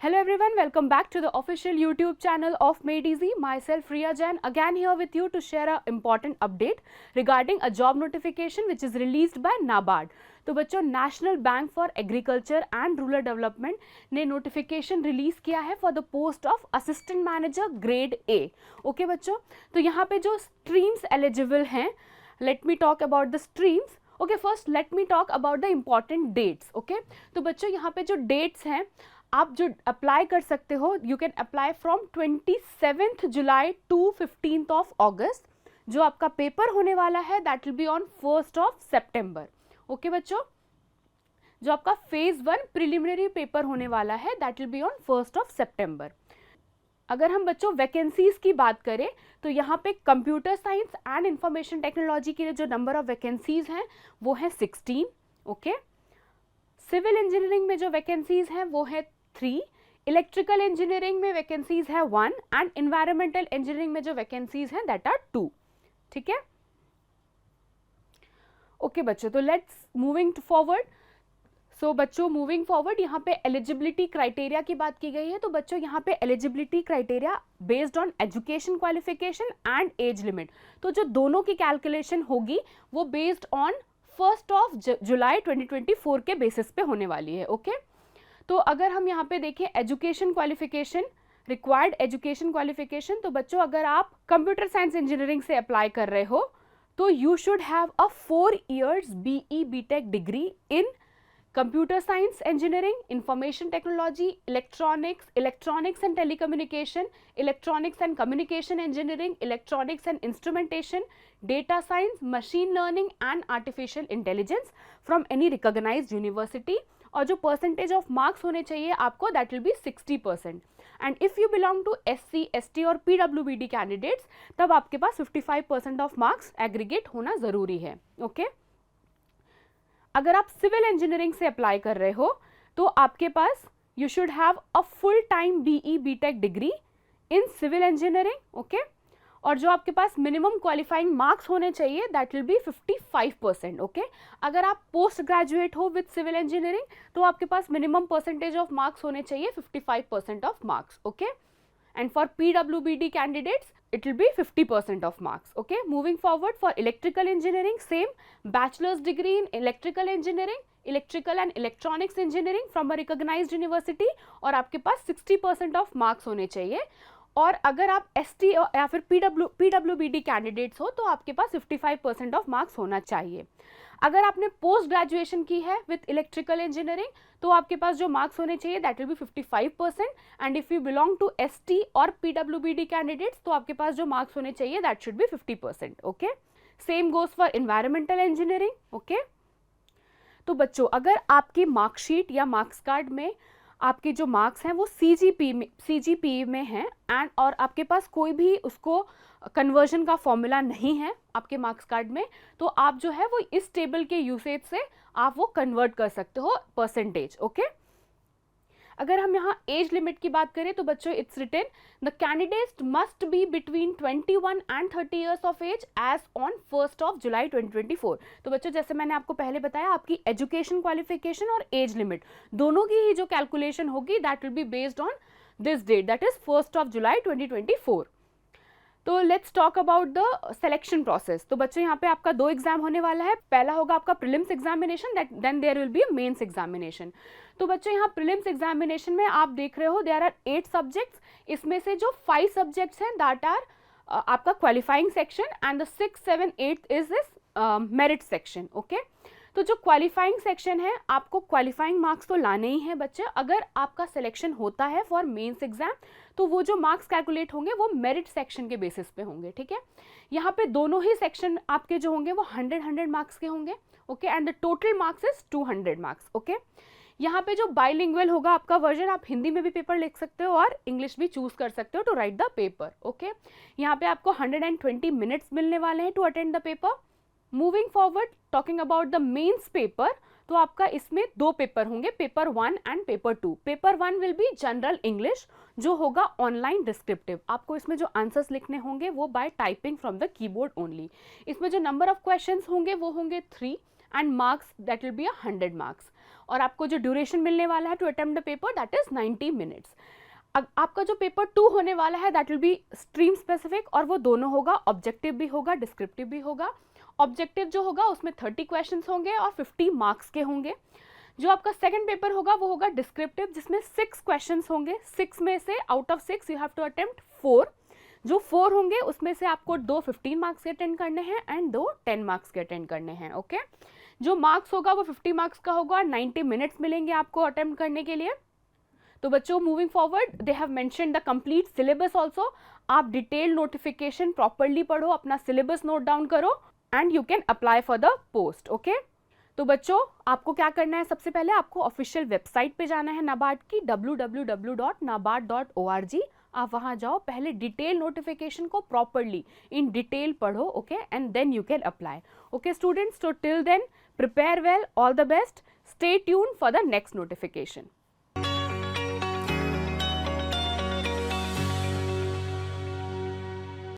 Hello everyone, welcome back to the official YouTube channel of Made Easy. Myself Riya Jain again here with you to share an important update regarding a job notification which is released by NABARD. तो बच्चों national bank for agriculture and rural development ने notification release किया है for the post of assistant manager grade A. Okay बच्चों, तो यहाँ पे जो स्ट्रीम्स एलिजिबल हैं, let me talk about the streams. Okay, first let me talk about the important dates. Okay, तो बच्चों यहाँ पे जो डेट्स हैं आप जो अप्लाई कर सकते हो, you can apply from 27 July to 15 August. जो आपका पेपर होने वाला है that will be on 1 September. Okay बच्चों, जो आपका फेज 1 प्रिलिमिनरी पेपर होने वाला है दैट विल बी ऑन 1 सितंबर. अगर हम बच्चों वैकेंसीज की बात करें तो यहाँ पे computer science and information technology के लिए जो नंबर ऑफ वैकेंसीज हैं वो है 16. ओके, सिविल इंजीनियरिंग में जो वैकेंसीज हैं वो है 3, इलेक्ट्रिकल इंजीनियरिंग में वैकेंसीज है 1 एंड एनवायरमेंटल इंजीनियरिंग में जो वैकेंसीज हैं दैट आर 2. ठीक है. ओके बच्चों, तो लेट्स मूविंग फॉरवर्ड. सो बच्चों मूविंग फॉरवर्ड यहाँ पे एलिजिबिलिटी क्राइटेरिया की बात की गई है. तो बच्चों यहाँ पे eligibility criteria based on education qualification and age limit. तो जो दोनों की कैलकुलेशन होगी वो बेस्ड ऑन 1 जुलाई 2024 के बेसिस पे होने वाली है. ओके, तो अगर हम यहाँ पे देखें education qualification, required education qualification, तो बच्चों अगर आप कंप्यूटर साइंस इंजीनियरिंग से अप्लाई कर रहे हो तो you should have a 4 years BE BTech degree in computer science engineering, information technology, electronics and telecommunication, electronics and communication engineering, electronics and instrumentation, data science, machine learning and artificial intelligence from any recognised university. और जो percentage of marks होने चाहिए आपको that will be 60%. And if you belong to SC ST और PWBD candidates तब आपके पास 55% of marks aggregate होना ज़रूरी है. ओके, अगर आप सिविल इंजीनियरिंग से अप्लाई कर रहे हो तो आपके पास you should have a full time BE BTech degree in civil engineering. Okay, और जो आपके पास मिनिमम क्वालिफाइंग मार्क्स होने चाहिए दैट विल बी 55%. ओके, अगर आप पोस्ट ग्रेजुएट हो विद सिविल इंजीनियरिंग तो आपके पास मिनिमम परसेंटेज ऑफ मार्क्स होने चाहिए 55% of marks. Okay, and for PWBD candidates it will be 50% of marks. Okay, moving forward for electrical engineering, same bachelor's degree in electrical engineering, electrical and electronics engineering from a recognized university और आपके पास 60% of marks होने चाहिए. और अगर आप ST या फिर PWBD candidates हो तो आपके पास 55% ऑफ मार्क्स होना चाहिए. अगर आपने पोस्ट ग्रेजुएशन की है विथ इलेक्ट्रिकल इंजीनियरिंग तो आपके पास जो मार्क्स होने चाहिए that will be 55%. And if you belong to ST और PWBD कैंडिडेट्स तो आपके पास जो मार्क्स होने चाहिए that should be 50%. Okay, same goes for environmental engineering. Okay, तो बच्चों अगर आपकी मार्कशीट या मार्क्स कार्ड में आपके जो मार्क्स हैं वो CGPA में हैं एंड और आपके पास कोई भी उसको कन्वर्जन का फॉर्मूला नहीं है आपके मार्क्स कार्ड में, तो आप जो है वो इस टेबल के यूसेज से आप वो कन्वर्ट कर सकते हो परसेंटेज. ओके, अगर हम यहाँ एज लिमिट की बात करें तो बच्चों it's written the candidate must be between 21 and 30 years of age age on 1 July 2024. तो बच्चों जैसे मैंने आपको पहले बताया आपकी एजुकेशन क्वालिफिकेशन और एज लिमिट दोनों की ही जो कैलकुलेशन होगी that will be based on this date that is 1 July 2024. तो let's talk about the selection process. तो बच्चों यहाँ पे आपका 2 एग्जाम होने वाला है. पहला होगा आपका prelims examination, then there will be a mains examination. तो बच्चों यहाँ प्रीलिम्स एग्जामिनेशन में आप देख रहे हो देयर आर 8 सब्जेक्ट्स. इसमें से जो 5 सब्जेक्ट्स हैं दैट आर आपका qualifying section and the 6, 7, 8 is this merit section. Okay, तो जो क्वालिफाइंग सेक्शन है आपको क्वालिफाइंग मार्क्स तो लाने ही हैं बच्चे. अगर आपका सिलेक्शन होता है फॉर मेंस एग्जाम तो वो जो मार्क्स कैलकुलेट होंगे वो मेरिट सेक्शन के बेसिस पे होंगे. ठीक है, यहाँ पे दोनों ही सेक्शन आपके जो होंगे वो 100 मार्क्स के होंगे. Okay, and the total marks is 200 marks. Okay, यहाँ पे जो बाइलिंगुअल होगा आपका वर्जन, आप हिंदी में भी पेपर लिख सकते हो और इंग्लिश भी चूज कर सकते हो to write the paper. Okay, यहाँ पे आपको 120 मिनट्स मिलने वाले हैं to attend the paper. Moving forward talking about the mains paper, तो आपका इसमें 2 पेपर होंगे, paper 1 and paper 2. Paper 1 will be general English जो होगा ऑनलाइन डिस्क्रिप्टिव. आपको इसमें जो आंसर्स लिखने होंगे वो by typing from the keyboard only. इसमें जो नंबर ऑफ क्वेश्चंस होंगे वो होंगे 3 and marks that will be 100 marks. और आपको जो ड्यूरेशन मिलने वाला है to attempt the paper that is 90 minutes. आपका जो पेपर 2 होने वाला है that will be stream specific, और वो दोनों होगा, ऑब्जेक्टिव भी होगा, डिस्क्रिप्टिव भी होगा। ऑब्जेक्टिव जो होगा उसमें 30 क्वेश्चंस होंगे और 50 मार्क्स के होंगे। जो आपका सेकंड पेपर होगा वो होगा डिस्क्रिप्टिव, जिसमें 6 क्वेश्चंस होंगे। 6 में से out of 6 you have to attempt 4। जो 4 होंगे उसमें से आपको 2 15 मार्क्स के अटेंड करने हैं एंड 2 10 मार्क्स के अटेंड करने हैं। ओके, जो मार्क्स होगा वो 50 मार्क्स का होगा, 90 मिनट्स मिलेंगे आपको अटेम्प्ट करने के लिए। तो बच्चों moving forward they have mentioned the complete syllabus also. आप डिटेल नोटिफिकेशन प्रॉपरली पढ़ो, अपना सिलेबस नोट डाउन करो and you can apply for the post. Okay, तो बच्चों आपको क्या करना है, सबसे पहले आपको ऑफिशियल वेबसाइट पे जाना है नाबार्ड की, www.nabard.org। आप वहां जाओ, पहले डिटेल नोटिफिकेशन को प्रॉपरली इन डिटेल पढ़ो, okay, and then you can apply. Okay students, so till then prepare well, all the best, stay tuned for the next notification.